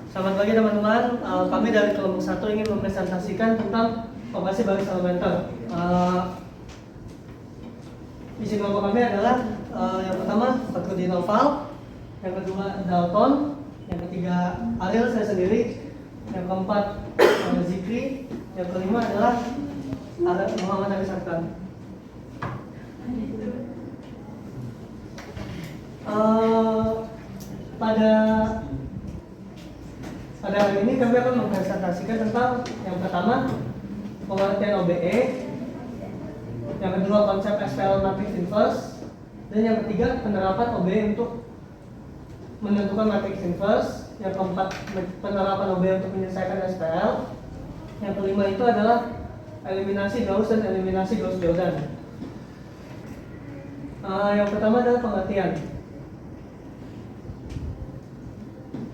Selamat pagi teman-teman. Kami dari kelompok 1 ingin mempresentasikan tentang operasi baris elementer. Isi kelompok kami adalah yang pertama Fakrudin Noval, yang kedua Dalton, yang ketiga Ariel saya sendiri, yang keempat Zikri, yang kelima adalah Muhammad Aris Arkan. Pada hari ini kami akan mempresentasikan tentang yang pertama pengertian OBE, yang kedua konsep SPL matrix inverse, dan yang ketiga penerapan OBE untuk menentukan matrix inverse, yang keempat penerapan OBE untuk menyelesaikan SPL, yang kelima itu adalah eliminasi Gauss dan eliminasi Gauss-Jordan. Yang pertama adalah pengertian.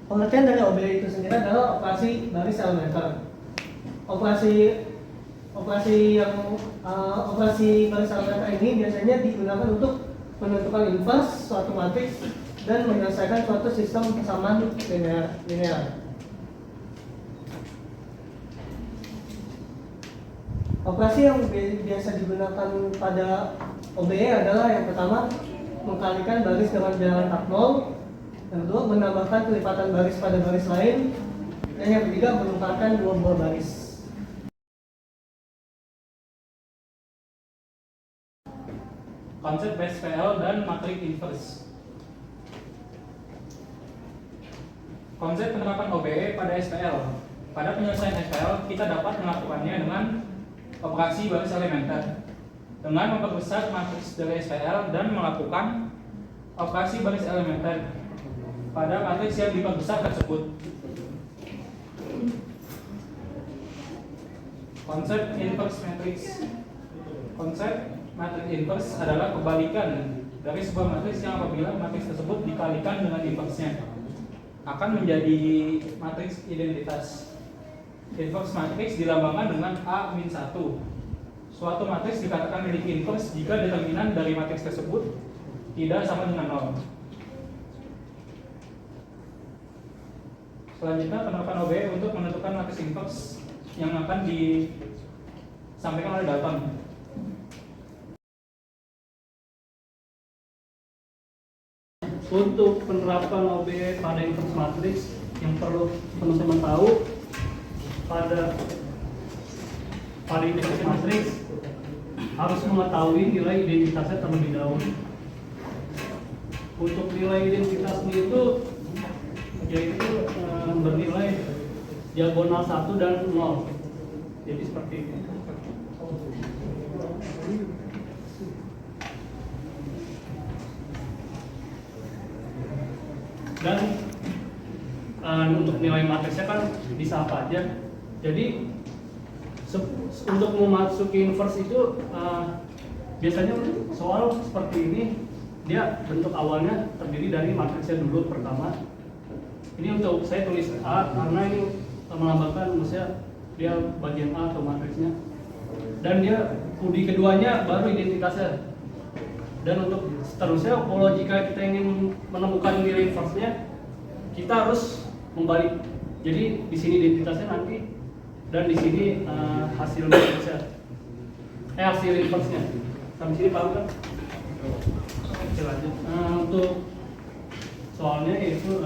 Pengertian dari OBE itu sendiri adalah operasi baris elementer. Operasi baris elementer ini biasanya digunakan untuk menentukan inverse suatu matriks dan menyelesaikan suatu sistem persamaan linear. Operasi yang biasa digunakan pada OBE adalah yang pertama mengkalikan baris dengan bilangan tak nol, yang kedua menambahkan kelipatan baris pada baris lain, dan yang ketiga menukarkan dua buah baris. Konsep SPL dan matrix inverse. Konsep penerapan OBE pada SPL. Pada penyelesaian SPL, kita dapat melakukannya dengan operasi baris elementer dengan memperbesar matriks dari SPL dan melakukan operasi baris elementer pada matriks yang diperbesar tersebut. Konsep inverse matrix. Konsep matrix inverse adalah kebalikan dari sebuah matriks yang apabila matriks tersebut dikalikan dengan inversenya akan menjadi matriks identitas. Inverse matrix dilambangkan dengan A-1. Suatu matriks dikatakan memiliki inverse jika determinan dari matriks tersebut tidak sama dengan 0. Selanjutnya penerapan OBE untuk menentukan matriks inverse yang akan disampaikan oleh Dalton. Untuk penerapan OBE pada inverse matrix yang perlu teman-teman tahu, pada inverse matrix harus mengetahui nilai identitasnya terlebih dahulu. Untuk nilai identitasnya itu yaitu bernilai diagonal 1 dan 0. Jadi seperti ini. Dan untuk nilai matriksnya kan bisa apa aja. Jadi untuk memasuki inverse itu biasanya soal seperti ini, dia bentuk awalnya terdiri dari matriksnya dulu pertama. Ini untuk saya tulis A karena ini melambangkan maksudnya dia bagian A atau matriksnya. Dan dia di keduanya baru identitasnya. Dan untuk seterusnya, kalau jika kita ingin menemukan nilai inverse-nya, kita harus membalik. Jadi di sini identitasnya nanti, dan di sini hasil matriksnya, hasil inverse-nya. Sampai sini paham kan? Oke, lanjut. Untuk soalnya yaitu 1.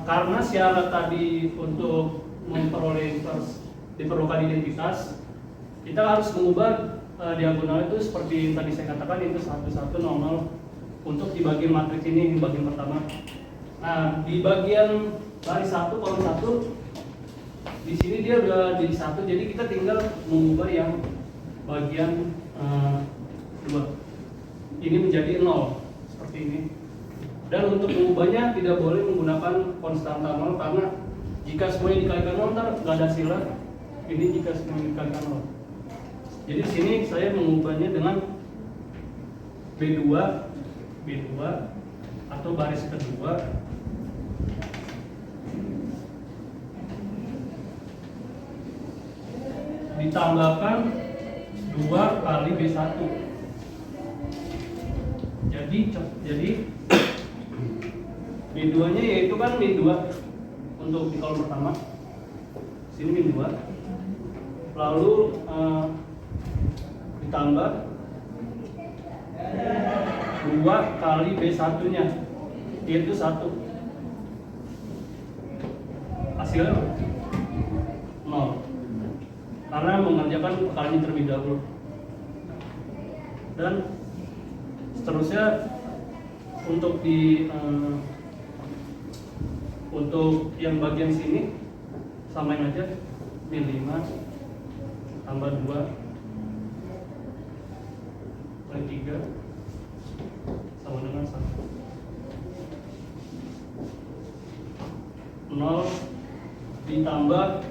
Karena syarat tadi untuk memperoleh inverse diperlukan identitas, kita harus mengubah diagonal itu seperti yang tadi saya katakan, itu 1, 1, 0, 0 untuk di bagian matriks ini, di bagian pertama. Nah, di bagian baris 1, kolom 1, di sini dia udah jadi 1, jadi kita tinggal mengubah yang bagian 2. Ini menjadi 0 seperti ini. Dan untuk mengubahnya tidak boleh menggunakan konstanta 0 karena jika semuanya dikalikan 0 ntar nggak ada hasilnya. Ini jika semuanya dikalikan 0. Jadi di sini saya mengubahnya dengan B2 atau baris kedua ditambahkan 2 kali B1. Jadi min 2 nya yaitu kan min 2 untuk di kolom pertama, sini min 2, lalu ditambah 2 kali B1 nya yaitu 1, hasilnya 0 karena mengerjakan perkalian terlebih dahulu. Dan seterusnya untuk untuk yang bagian sini samain aja, min 5 tambah 2 kali 3 sama dengan 1. 0 ditambah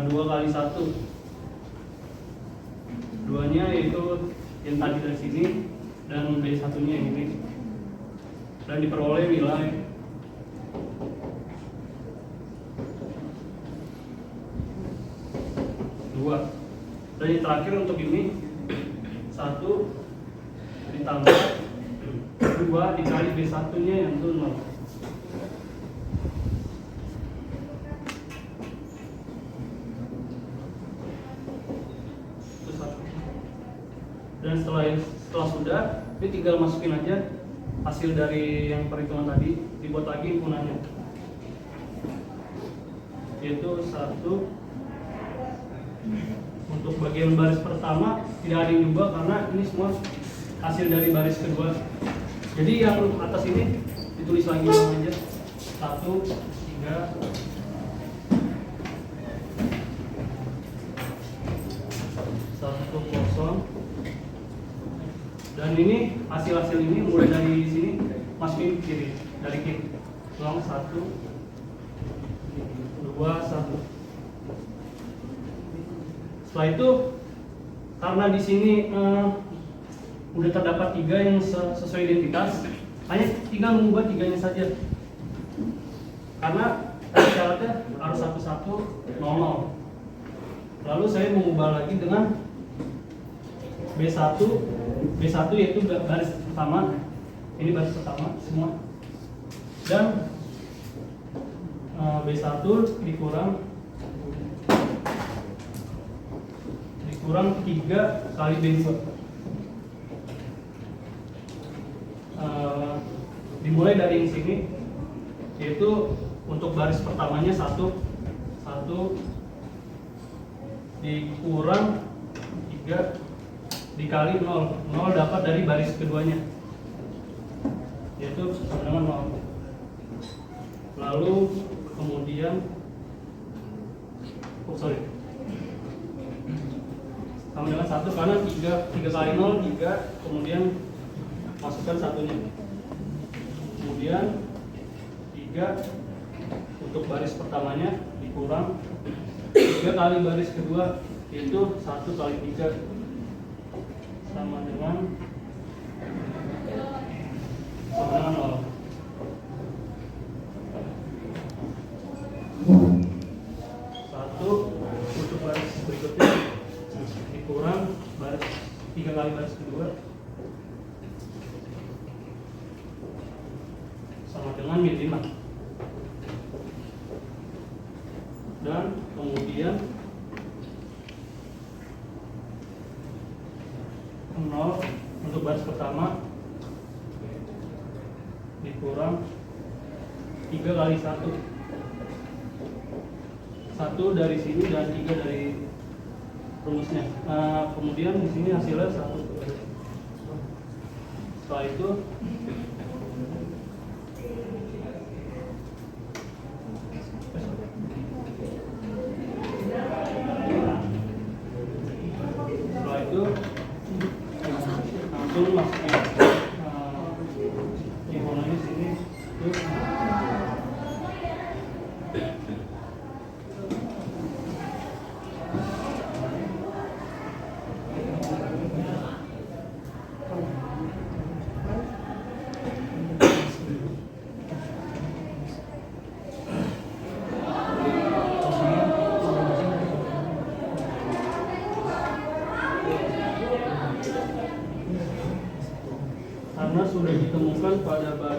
2 kali 1, 2 nya yaitu yang tadi dari sini dan B1 nya yang ini, dan diperoleh nilai 2. Dan yang terakhir untuk ini 1 ditambah 2 dikali B1 nya yang itu 0. Itu 1. Dan setelah sudah, ini tinggal masukin aja hasil dari yang perhitungan tadi, dibuat lagi himpunannya, yaitu 1. Untuk bagian baris pertama tidak ada yang diubah karena ini semua hasil dari baris kedua. Jadi yang atas ini ditulis lagi aja 1, 3, 1, 0. Dan ini hasil-hasil ini mulai dari sini masukin kiri, dari kiri. Ulang 1, 2, 1. Setelah itu karena di sini udah terdapat 3 yang sesuai identitas, hanya tinggal mengubah 3-nya saja. Karena syaratnya harus 1, 1, 0, 0. Lalu saya mengubah lagi dengan B1 yaitu baris pertama. Ini baris pertama semua. Dan B1 dikurang 3 kali B2. Dimulai dari yang sini, yaitu untuk baris pertamanya 1 dikurang 3 dikali 0 dapat dari baris keduanya, yaitu sama dengan 0. Lalu kemudian sama dengan 1 karena 3 kali 0 3, kemudian masukkan 1-nya, kemudian 3 untuk baris pertamanya dikurang 3 kali baris kedua, yaitu 1 kali 3 sama dengan 0. Untuk baris berikutnya dikurang 3 kali baris kedua sama dengan min 5. Dan kemudian 0 untuk baris pertama dikurang 3 kali 1 dari sini dan 3 dari rumusnya. Kemudian di sini hasilnya 1. Setelah itu langsung masukin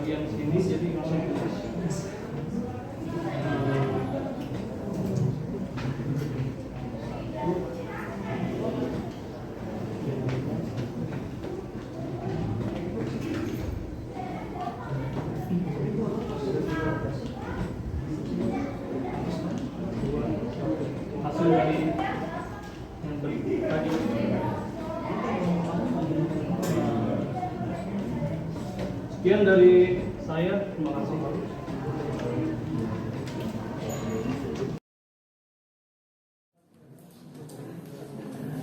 bagian sini jadi hasil dari yang tadi. Sekian dari saya, terima kasih.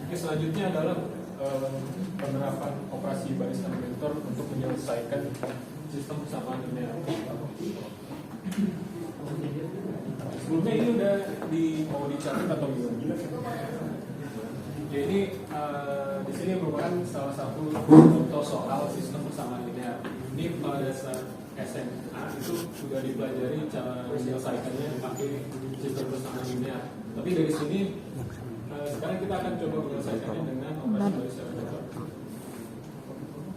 Oke, selanjutnya adalah penerapan operasi baris elementor untuk menyelesaikan sistem persamaan linear. Sebelumnya ini udah mau dicatat atau gimana? Ya ini di sini merupakan salah satu contoh soal sistem persamaan linear. Ini pada dasar SMA itu sudah dipelajari cara menyelesaikannya pakai sistem persamaan linear. Tapi dari sini sekarang kita akan coba menyelesaikannya dengan operasi baris elementor.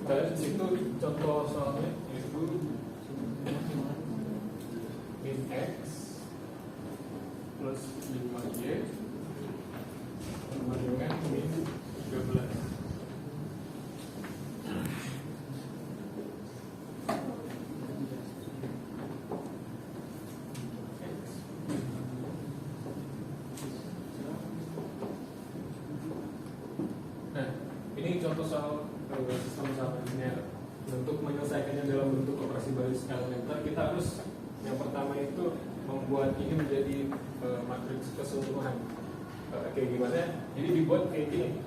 Kita lihat di situ contoh soalnya yaitu min x plus 5y sama dengan min 13. Nah, ini contoh soal sistem persamaan linear. Untuk menyelesaikannya dalam bentuk operasi baris elementer, kita harus yang pertama itu membuat ini menjadi matriks keseluruhan. Kayak gimana? Jadi dibuat kayak gini.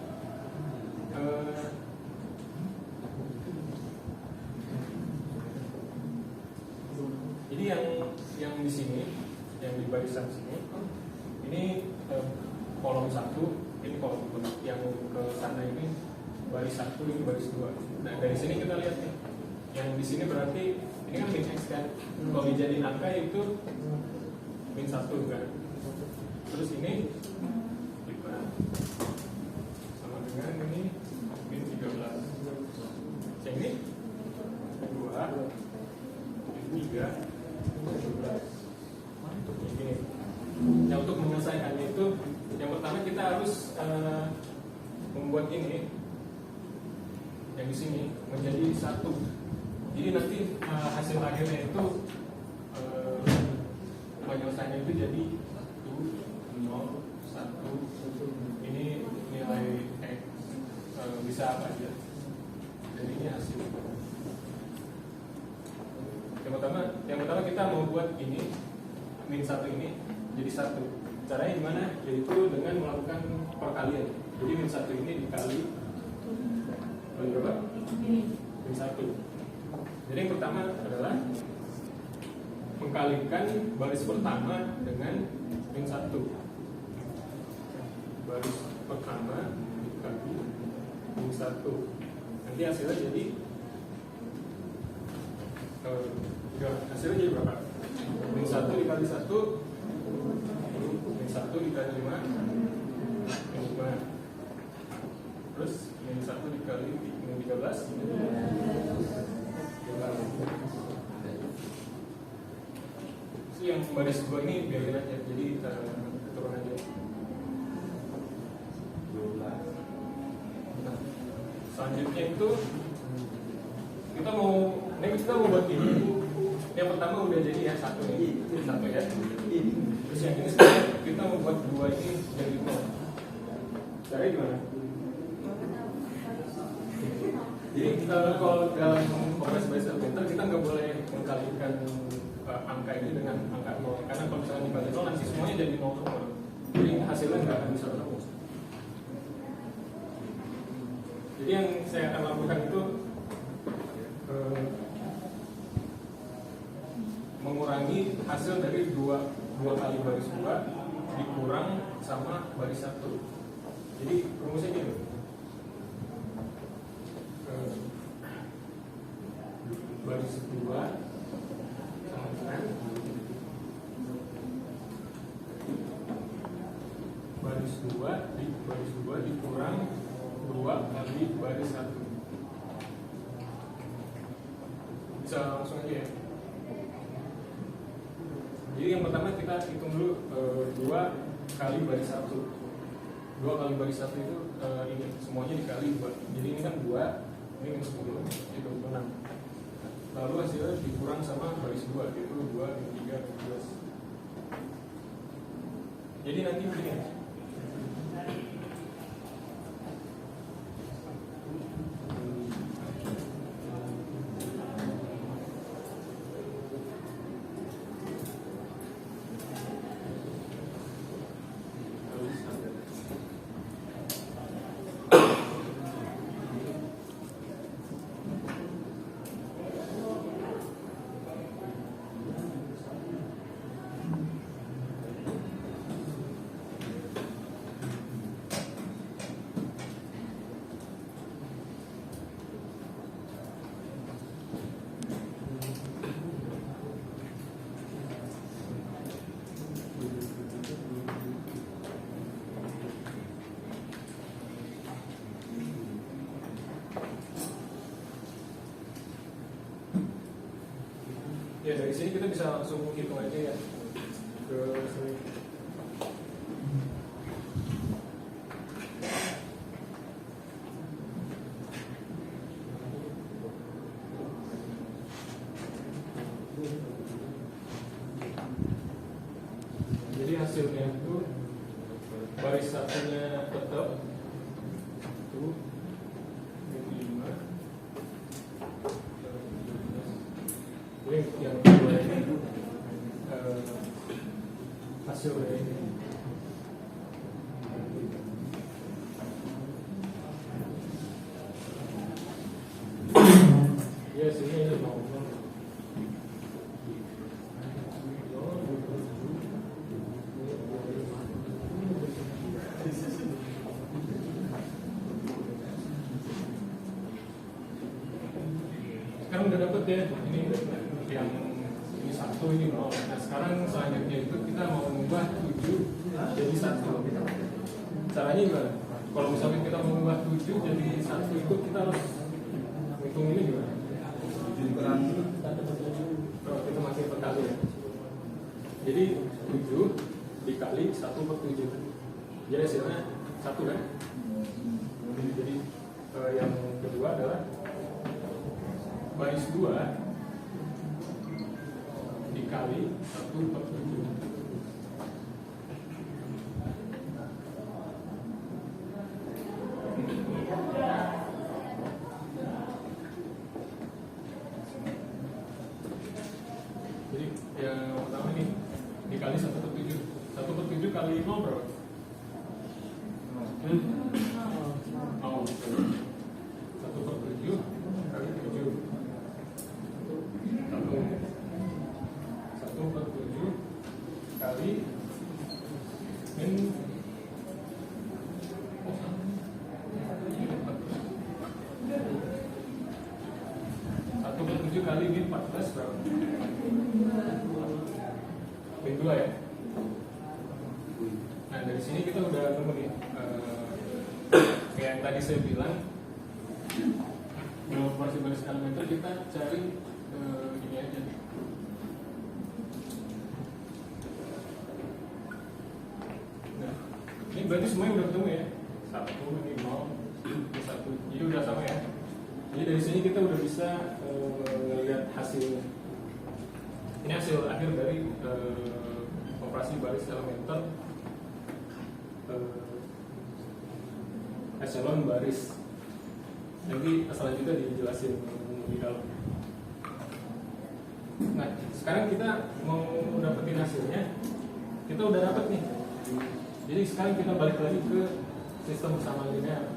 Jadi yang di sini, yang di barisan sini, ini kolom 1, ini kolom 2. Yang ke sana ini baris 1, ini baris 2. Nah, dari sini kita lihat nih. Yang di sini berarti ini kan min x kan. Kalau dijadiin angka itu min 1 kan. Terus ini sama dengan ini min 13. Yang ini 2, min 3, 17. Ini. Nah, untuk menyelesaikannya itu yang pertama kita harus membuat ini yang di sini menjadi 1. Jadi nanti hasil akhirnya itu penyelesaiannya itu jadi 1, 0, 1. Ini nilai x bisa apa aja. Dan ini hasil. Yang pertama kita mau buat ini min 1 ini jadi 1. Caranya gimana? Yaitu dengan melakukan perkalian. Jadi min 1 ini dikali berapa? Min 1. Jadi yang pertama adalah mengkalikan baris pertama dengan min 1. Baris pertama dikali min 1. Nanti hasilnya jadi hasilnya jadi berapa? Min 1 dikali 1, min 1 dikali 5, min 5. Terus min 1 dikali min 13, itu yang baris 2 ini biarin aja, jadi kita turun aja. Nah, selanjutnya itu kita mau buat ini. Yang pertama udah jadi ya 1 nih, 1 ya. Terus yang ini sekarang kita mau buat 2 ini jadi 0. Caranya gimana? Jadi kalau dalam operasi baris elementor kita nggak boleh mengkalikan angka ini dengan angka 0, karena kalau misalnya dikali 0 nanti semuanya jadi 0 semua. Jadi hasilnya nggak akan bisa ketemu. Jadi yang saya akan lakukan itu mengurangi hasil dari dua kali baris 2 dikurang sama baris 1. Jadi rumusnya gini. Baris 2 sama dengan baris 2 dikurang 2 kali baris 1. Bisa langsung aja ya. Jadi yang pertama kita hitung dulu 2 kali baris 1. 2 kali baris 1 itu ini semuanya dikali 2. Jadi ini kan 2, ini minus 10, itu 6. Lalu hasilnya dikurang sama baris 2, itu 2, 3, 12. Jadi nanti begini. Ya dari sini kita bisa langsung hitung aja ya ke sini. Jadi hasilnya itu baris satunya tetap itu 5. Yang kedua ini hasil dari ini. Ya sini ini mau. Sekarang udah dapet ya ini yang ini 1 ini 0. Nah sekarang selanjutnya itu kita mau mengubah 7 jadi 1. Caranya gimana? Kalau misalnya kita mau mengubah 7 jadi 1 itu kita harus hitung ini gimana? Oh, kita masih perkali ya. Jadi 7 dikali 1/7. Jadi hasilnya 1 kan? Jadi yang kedua adalah baris 2 dikali 1/7. Jadi yang pertama ini dikali 1/7. 1/7 kali 0 berapa? 0. 1/7 kali 7. 1/7 kali min 1/7 kali min 14 berapa? Min 2 ya. Nah dari sini kita udah nemu nih kayak yang tadi saya bilang dalam operasi baris elementer kita cari ini aja. Nah ini berarti semuanya udah ketemu ya. 1 ini 0 ini 1. Jadi udah sama ya. Jadi dari sini kita udah bisa melihat hasil. Ini hasil akhir dari operasi baris elementer echelon baris. Nanti selanjutnya dijelasin lebih dalam. Nah, sekarang kita mau dapetin hasilnya. Kita udah dapet nih. Jadi sekarang kita balik lagi ke sistem persamaan linear.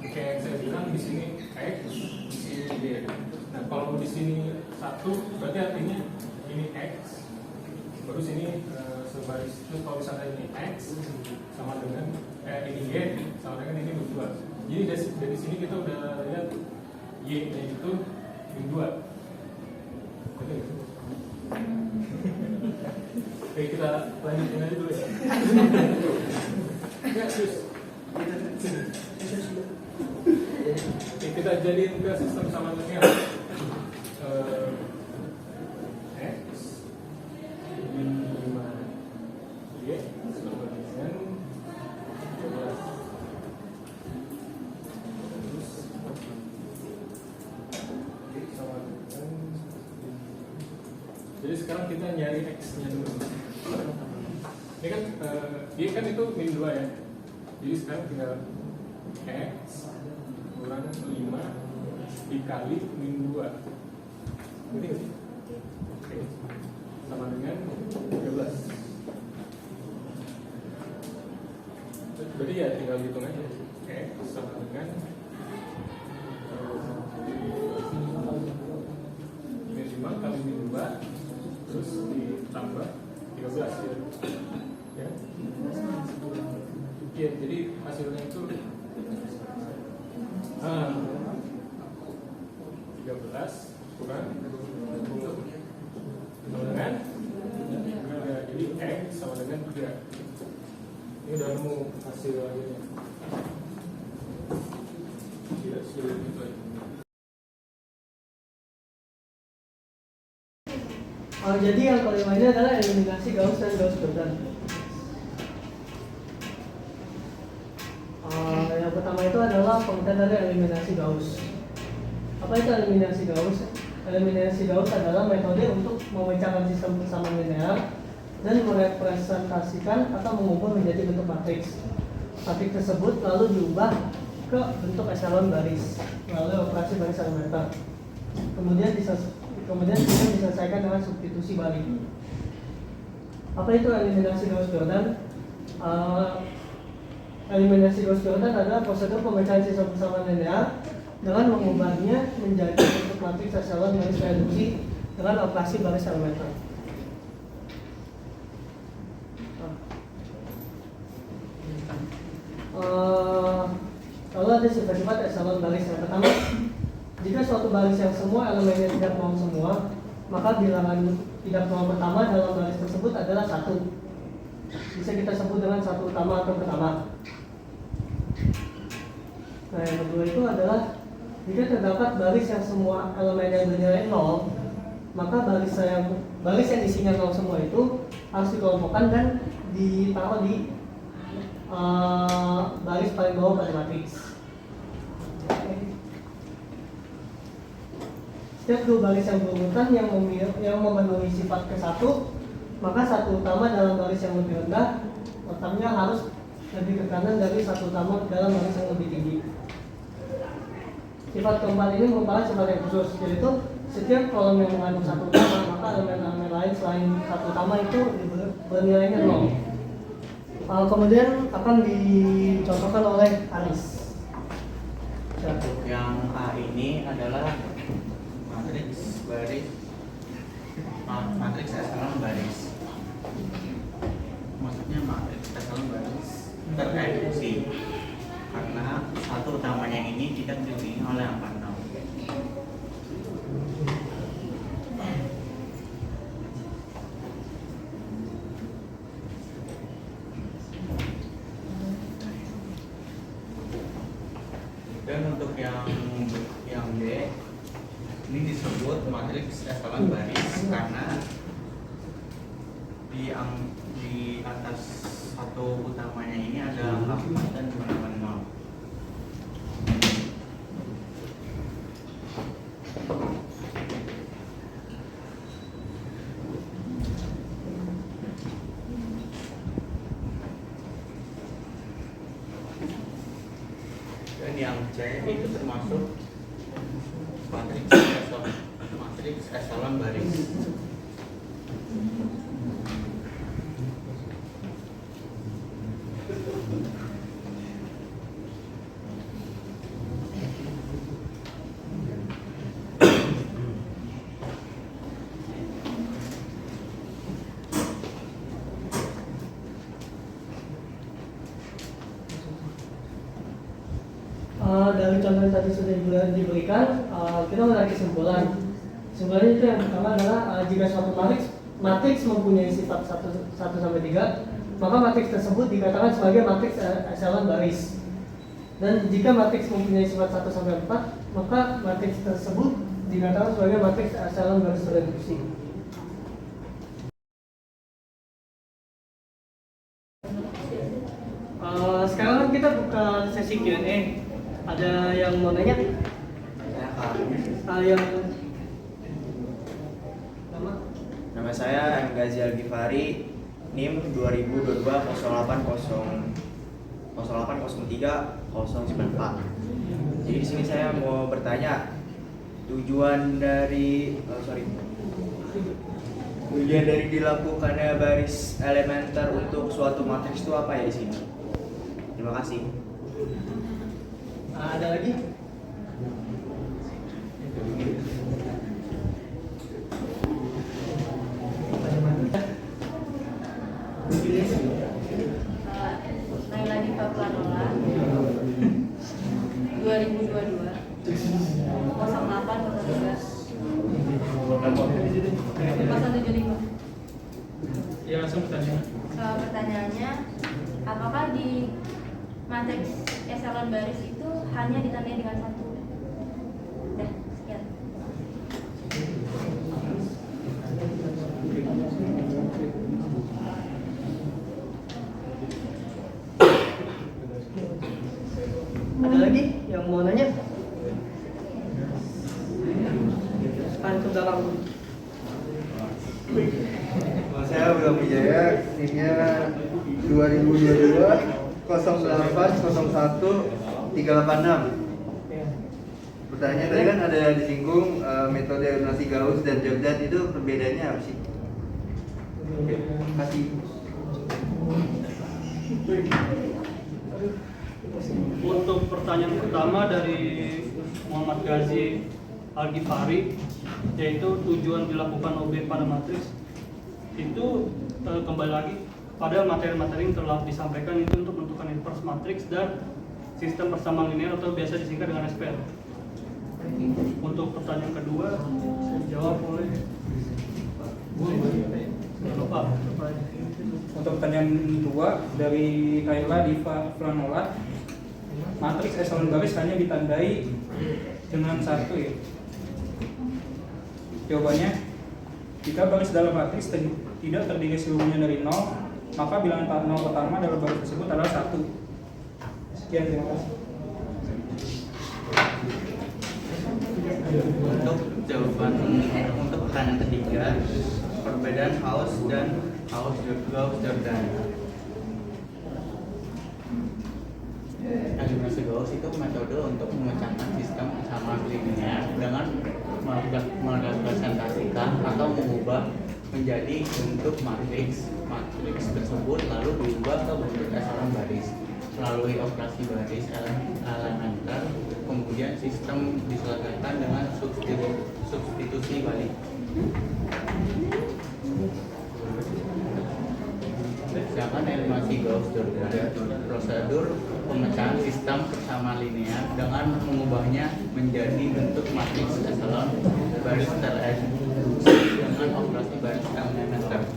Kayak yang saya bilang di sini X, di sini Y. Nah, kalau di sini 1 berarti artinya ini X. Baru sini sebaris. Terus kalau misalnya ini X sama dengan ini Y sama dengan ini min 2. Jadi dari sini kita udah lihat Y nya itu min 2. Oke, kita lanjutin aja dulu ya. Ya, sus. Oke, kita jadiin ke sistem sama linear. Jadi sekarang kita nyari X-nya dulu. Ini kan, dia kan itu min 2 ya. Jadi sekarang tinggal X kurang 5 dikali min 2. Ini nggak sih? Oke. Sama dengan 13. Berarti ya tinggal hitung aja. X sama dengan min 5 kali min 2 terus ditambah 13 ya. Ya. Iya, jadi hasilnya itu 13 kurang 20 sama dengan 3. Jadi X sama dengan 3. Ini udah nemu hasil akhirnya. Tidak sulit itu aja. Jadi yang kelima ini adalah eliminasi Gauss dan Gauss-Jordan. Yang pertama itu adalah pengertian dari eliminasi Gauss. Apa itu eliminasi Gauss? Eliminasi Gauss adalah metode untuk memecahkan sistem persamaan linear dan merepresentasikan atau mengubah menjadi bentuk matriks. Matriks tersebut lalu diubah ke bentuk echelon baris melalui operasi baris elementer. Kemudian diselesaikan dengan substitusi balik. Apa itu eliminasi Gauss-Jordan? Eliminasi Gauss-Jordan adalah prosedur pemecahan sistem persamaan linear dengan mengubahnya menjadi bentuk matriks echelon baris reduksi dengan operasi baris elementer. Lalu ada sifat-sifat echelon baris. Yang pertama, jika suatu baris yang semua elemennya tidak norm semua, maka bilangan tidak norm pertama dalam baris tersebut adalah 1. Bisa kita sebut dengan satu utama atau pertama. Nah, yang kedua itu adalah jika terdapat baris yang semua elemennya bernilai 0, maka baris yang isinya 0 semua itu harus dikelompokkan dan ditaruh di baris paling bawah pada matriks. Setiap dua baris yang berurutan yang memenuhi sifat ke-1, maka satu utama dalam baris yang lebih rendah letaknya harus lebih ke kanan dari satu utama dalam baris yang lebih tinggi. Sifat keempat ini merupakan sifat yang khusus, yaitu setiap kolom yang mengandung satu utama, maka elemen-elemen lain selain satu utama itu bernilainya 0. Kemudian akan dicontohkan oleh Aris. Untuk yang A ini adalah matriks echelon baris. Maksudnya matriks echelon baris terreduksi karena satu utamanya ini tidak dilihat oleh angka 0. Dan untuk yang B ini disebut matriks echelon baris karena di atas satu utamanya ini ada angka 4 dan bilangan 0. Dan yang C itu termasuk matriks echelon baris. Dari contoh yang tadi sudah diberikan, kita menarik kesimpulan. Kesimpulannya itu yang pertama adalah jika suatu matriks mempunyai sifat 1 sampai 3, maka matriks tersebut dikatakan sebagai matriks echelon baris. Dan jika matriks mempunyai sifat 1 sampai 4, maka matriks tersebut dikatakan sebagai matriks echelon baris reduksi. Sekarang kan kita buka sesi Q&A. Ada yang mau nanya? Yang Nama saya M. Ghazi Al-Ghifari, NIM 2022 0803 Jadi di sini saya mau bertanya tujuan dari dilakukannya baris elementer untuk suatu matriks itu apa ya di sini? Terima kasih. Ada lagi? Naila Diva Planola 2022 0803 Ya, langsung bertanya. Pertanyaannya, apakah di matriks eselon baris itu hanya ditandai dengan satu? Dah, sekian. Ada lagi yang mau nanya? Sekarang ke belakang. Saya William Wijaya, NIM-nya 2022 0801 386. Pertanyaannya tadi kan ada disinggung metode eliminasi Gauss dan Jordan, itu perbedaannya apa sih? Oke, kasih. Untuk pertanyaan pertama dari Muhammad Ghazi Al-Ghifari, yaitu tujuan dilakukan OB pada matriks, itu kembali lagi pada materi-materi yang telah disampaikan itu untuk menentukan inverse matriks dan sistem persamaan linear atau biasa disingkat dengan SPL. Untuk pertanyaan kedua, saya jawab oleh Bapak. Untuk pertanyaan kedua dari Naila Diva Planola, matriks eselon baris hanya ditandai dengan satu ya. Jawabannya, jika baris dalam matriks tidak terdiri seluruhnya dari 0, maka bilangan 0 pertama dalam baris tersebut adalah 1. Sekian, terima kasih. Untuk pertanyaan ketiga, perbedaan Gauss dan Jordan. Eliminasi Gauss itu metode untuk memecahkan sistem persamaan linear dengan merepresentasikan atau mengubah menjadi bentuk matriks tersebut lalu diubah ke bentuk eselon baris melalui operasi baris elementer. Kemudian sistem diselesaikan dengan substitusi balik. Sedangkan eliminasi Gauss-Jordan, prosedur pemecahan sistem persamaan linear dengan mengubahnya menjadi bentuk matriks eselon baris tereduksi dengan operasi baris elementer.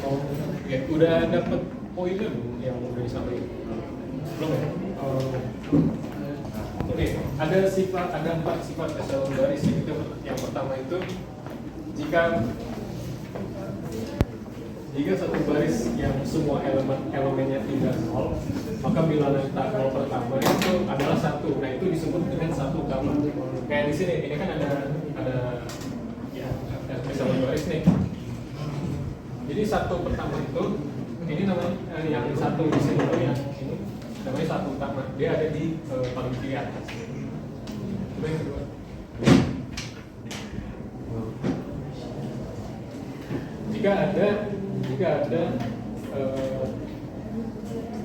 Oke, udah dapet poinnya belum yang udah disampaikan? Belum ya? Oke, ada 4 sifat eselon baris. Yang pertama itu jika satu baris yang semua elemennya tidak 0, maka bilangan 0 pertama itu adalah 1. Nah, itu disebut dengan satu utama. Kayak di sini, ini kan ada ya eselon baris nih. Jadi satu pertama itu ini namanya yang satu di sini yang ini namanya satu utama. Dia ada di paling kiri atas. Coba yang kedua. Jika ada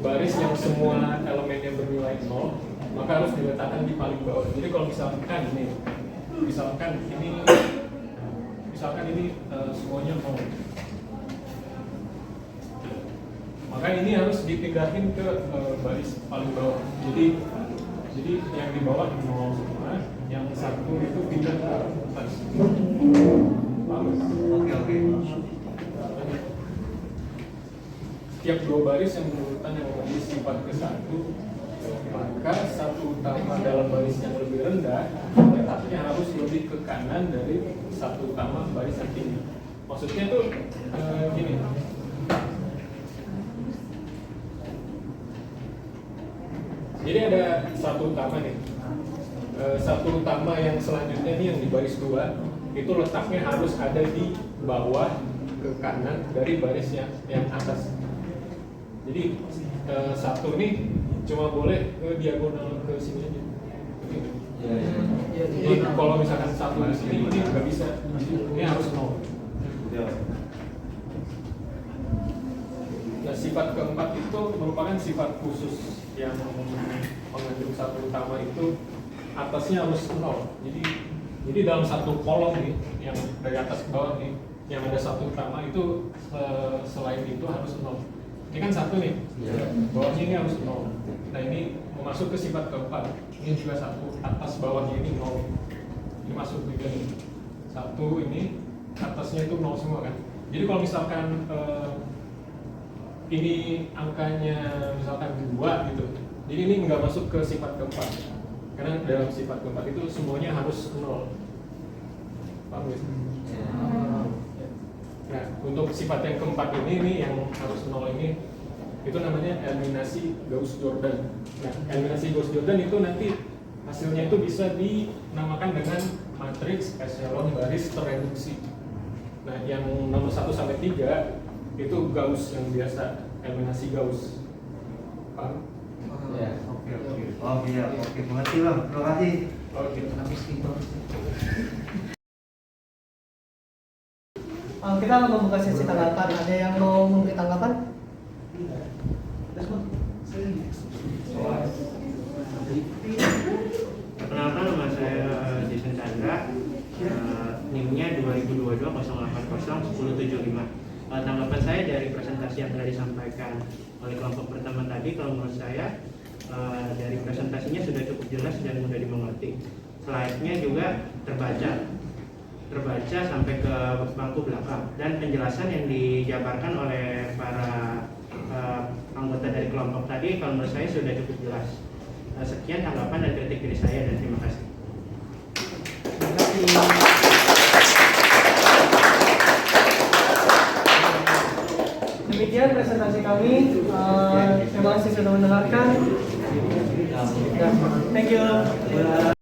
baris yang semua elemennya bernilai 0, maka harus diletakkan di paling bawah. Jadi kalau misalkan ini semuanya 0, maka ini harus dipindahin ke baris paling bawah. Jadi yang di bawah 0 semua, yang satu itu pindah ke atas. Oke. Setiap dua baris yang berurutan yang memiliki sifat ke 1, maka satu utama dalam baris yang lebih rendah letaknya harus lebih ke kanan dari satu utama baris yang tinggi. Maksudnya tuh gini. Jadi ada satu utama nih. Satu utama yang selanjutnya nih yang di baris 2 itu letaknya harus ada di bawah ke kanan dari baris yang atas. Jadi satu ini cuma boleh ke diagonal ke sini aja. Jadi kalau misalkan satu di sini ini nggak bisa, ini harus 0. Nah, sifat keempat itu merupakan sifat khusus yang mengandung satu utama itu atasnya harus 0. Jadi dalam satu kolom nih, yang dari atas ke bawah nih, yang ada satu utama itu selain itu harus 0. Ini kan satu nih, bawahnya ini harus 0. Nah ini masuk ke sifat keempat. Ini juga satu, atas bawahnya ini 0. Ini masuk juga nih. Satu ini atasnya itu 0 semua kan. Jadi kalau misalkan ini angkanya misalkan 2 gitu, jadi ini nggak masuk ke sifat keempat. Karena dalam sifat keempat itu semuanya harus 0. Paham ya? Nah, untuk sifat yang keempat ini yang harus 0 ini, itu namanya eliminasi Gauss-Jordan. Nah, eliminasi Gauss-Jordan itu nanti hasilnya itu bisa dinamakan dengan matriks echelon baris terreduksi. Nah, yang nomor 1 sampai 3 itu Gauss yang biasa, eliminasi Gauss. Paham? Ya, oke. Oke, mengerti Bang. Terima kasih. Oke. Kita akan membuka sesi tanggapan. Ada yang mau memberi tanggapan? Perkenalkan, nama saya Jason Chandra, NIM-nya 2022-080-1075. Tanggapan saya dari presentasi yang telah disampaikan oleh kelompok pertama tadi, kalau menurut saya dari presentasinya sudah cukup jelas dan mudah dimengerti. Slide-nya juga terbaca sampai ke bangku belakang, dan penjelasan yang dijabarkan oleh para anggota dari kelompok tadi kalau menurut saya sudah cukup jelas. Sekian tanggapan dan kritik dari saya, dan terima kasih. Demikian presentasi kami. Terima kasih sudah mendengarkan. Thank you.